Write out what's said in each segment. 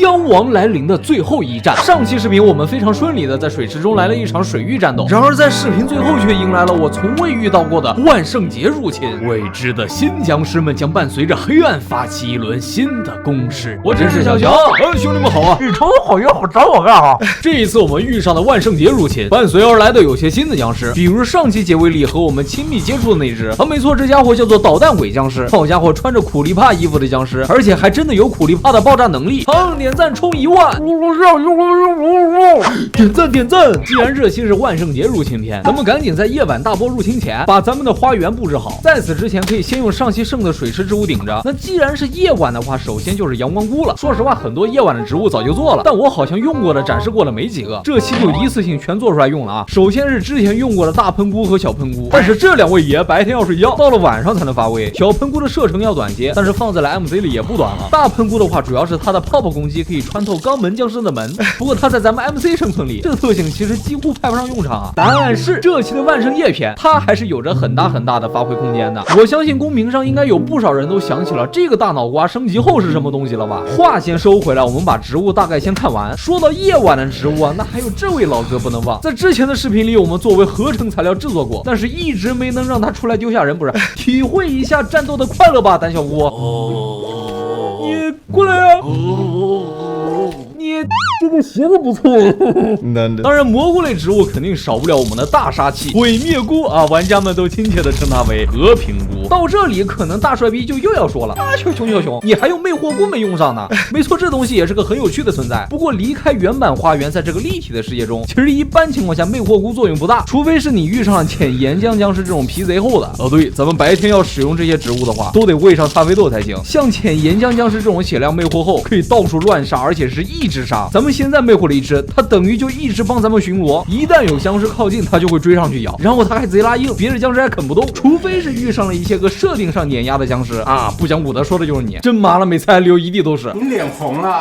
将亡来临的最后一战。上期视频我们非常顺利的在水池中来了一场水域战斗，然而在视频最后却迎来了我从未遇到过的万圣节入侵。未知的新僵尸们将伴随着黑暗发起一轮新的攻势。我真是小强，兄弟们好啊！你瞅我好约好找我干啥？这一次我们遇上的万圣节入侵，伴随而来的有些新的僵尸，比如上期结尾里和我们亲密接触的那只。没错，这家伙叫做导弹鬼僵尸。好家伙，穿着苦力怕衣服的僵尸，而且还真的有苦力怕的爆炸能力。点赞冲1万！点赞！既然这期是万圣节入侵篇，咱们赶紧在夜晚大波入侵前把咱们的花园布置好。在此之前，可以先用上期剩的水池植物顶着。那既然是夜晚的话，首先就是阳光菇了。说实话，很多夜晚的植物早就做了，但我好像用过的展示过的没几个，这期就一次性全做出来用了啊。首先是之前用过的大喷菇和小喷菇，但是这两位爷白天要睡觉，到了晚上才能发威。小喷菇的射程要短些，但是放在了 MC 里也不短了。大喷菇的话，主要是它的泡泡攻击可以穿透肛门僵尸的门，不过它在咱们 MC 生存里，这特性其实几乎派不上用场啊。但是这期的万圣夜篇，它还是有着很大的发挥空间的。我相信公屏上应该有不少人都想起了这个大脑瓜升级后是什么东西了吧？话先收回来，我们把植物大概先看完。说到夜晚的植物啊，那还有这位老哥不能忘。在之前的视频里，我们作为合成材料制作过，但是一直没能让他出来丢下人，不是体会一下战斗的快乐吧，胆小菇。你过来呀！你这个鞋子不错。当然，蘑菇类植物肯定少不了我们的大杀器毁灭菇啊，玩家们都亲切的称它为和平菇。到这里，可能大帅逼就又要说了啊，小熊，你还有魅惑菇没用上呢。没错，这东西也是个很有趣的存在。不过离开原版花园，在这个立体的世界中，其实一般情况下魅惑菇作用不大，除非是你遇上了浅岩浆僵尸这种皮贼厚的。对，咱们白天要使用这些植物的话，都得喂上咖啡豆才行。像浅岩浆僵尸这种血量魅惑厚，可以到处乱杀，而且是一直杀。咱们现在魅惑了一只，它等于就一直帮咱们巡逻，一旦有僵尸靠近，它就会追上去咬，然后它还贼拉硬，别的僵尸还啃不动，除非是遇上了一些个设定上碾压的僵尸啊。不讲武德，说的就是你，真麻了，每次还流一地都是。你脸红了。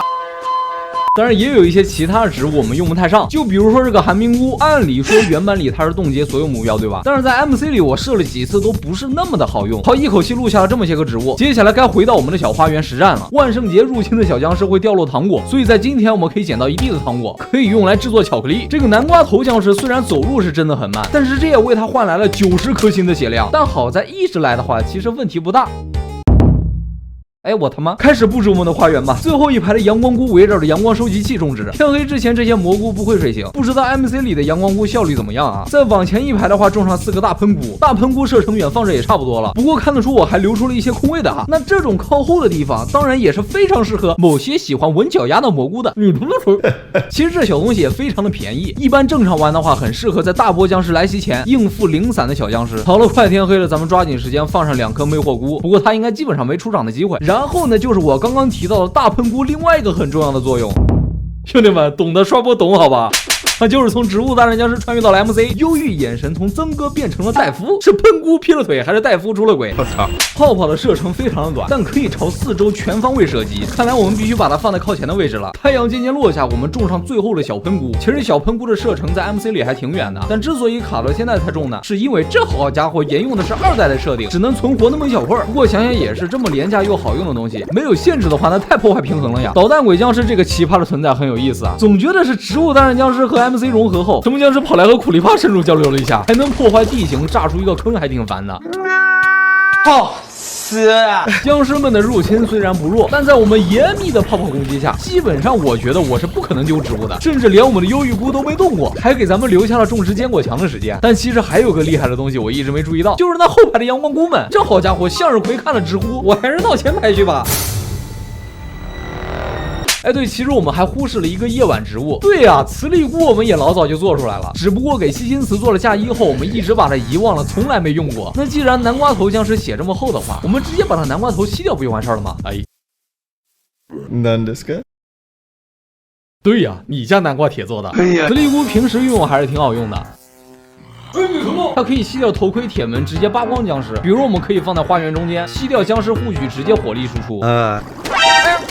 当然也有一些其他的植物我们用不太上，就比如说这个寒冰菇，按理说原版里它是冻结所有目标对吧？但是在 MC 里我试了几次都不是那么的好用。好，一口气录下了这么些个植物，接下来该回到我们的小花园实战了。万圣节入侵的小僵尸会掉落糖果，所以在今天我们可以捡到一地的糖果，可以用来制作巧克力。这个南瓜头僵尸虽然走路是真的很慢，但是这也为它换来了90颗星的血量，但好在一直来的话其实问题不大。我他妈开始布置我们的花园吧。最后一排的阳光菇围绕着阳光收集器种植，天黑之前这些蘑菇不会睡醒。不知道 MC 里的阳光菇效率怎么样啊？再往前一排的话，种上4个大喷菇，大喷菇射程远，放着也差不多了。不过看得出我还留出了一些空位的哈。那这种靠后的地方，当然也是非常适合某些喜欢闻脚丫的蘑菇的。你他妈说，其实这小东西也非常的便宜，一般正常玩的话，很适合在大波僵尸来袭前应付零散的小僵尸。好了，快天黑了，咱们抓紧时间放上2颗魅惑菇，不过它应该基本上没出场的机会。然后呢，就是我刚刚提到的大喷菇另外一个很重要的作用，兄弟们懂得刷波懂好吧？那就是从植物大战僵尸穿越到了 MC， 忧郁眼神从曾哥变成了戴夫，是喷菇劈了腿还是戴夫出了轨？我操！泡泡的射程非常的短，但可以朝4周全方位射击。看来我们必须把它放在靠前的位置了。太阳渐渐落下，我们种上最后的小喷菇。其实小喷菇的射程在 MC 里还挺远的，但之所以卡到现在才种呢，是因为这好家伙沿用的是2代的设定，只能存活那么一小会儿。不过想想也是，这么廉价又好用的东西，没有限制的话，那太破坏平衡了呀。导弹鬼僵尸这个奇葩的存在很有意思啊，总觉得是植物大战僵尸和 MC 融合后，什么僵尸跑来和苦力怕深入交流了一下，还能破坏地形，炸出一个坑，还挺烦的。好死啊！僵尸们的入侵虽然不弱，但在我们严密的泡泡攻击下，基本上我觉得我是不可能丢植物的，甚至连我们的忧郁菇都没动过，还给咱们留下了种植坚果墙的时间。但其实还有个厉害的东西我一直没注意到，就是那后排的阳光菇们，这好家伙，向日葵看了直呼，我还是到前排去吧。对，其实我们还忽视了一个夜晚植物。对呀，磁力菇我们也老早就做出来了，只不过给吸金瓷做了嫁衣后，我们一直把它遗忘了，从来没用过。那既然南瓜头僵尸血这么厚的话，我们直接把它南瓜头吸掉不就完事儿了吗？なんですか？对呀，你家南瓜铁做的。磁力菇平时用还是挺好用的。它可以吸掉头盔铁门，直接扒光僵尸。比如我们可以放在花园中间，吸掉僵尸护具，直接火力输出。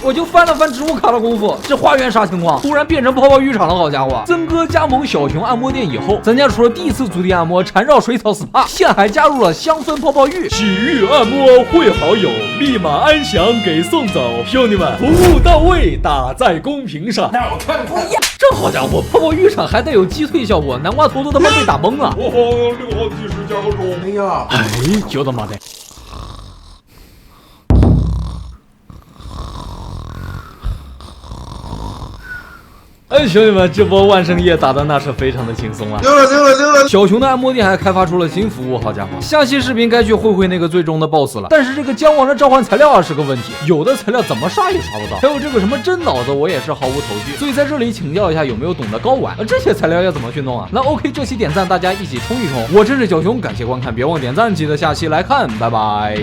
我就翻了翻植物卡的功夫，这花园啥情况？突然变成泡泡浴场了，好家伙！曾哥加盟小熊按摩店以后，咱家除了第一次足底按摩、缠绕水草 SPA， 现还加入了香氛泡泡浴。洗浴按摩会好友，立马安详给送走。兄弟们，服务到位，打在公屏上。那我看不一样。这好家伙，泡泡浴场还带有击退效果，南瓜头都他妈被打懵了。6号计时加个钟。哎呀，哎，就他妈的！哎，兄弟们，这波万圣夜打的那是非常的轻松啊！行了，小熊的按摩店还开发出了新服务，好家伙！下期视频该去会那个最终的 BOSS 了，但是这个姜王的召唤材料啊是个问题，有的材料怎么刷也刷不到，还有这个什么真脑子我也是毫无头绪，所以在这里请教一下有没有懂得高玩，这些材料要怎么去弄啊？那 OK， 这期点赞大家一起冲一冲，我这是小熊，感谢观看，别忘点赞，记得下期来看，拜拜。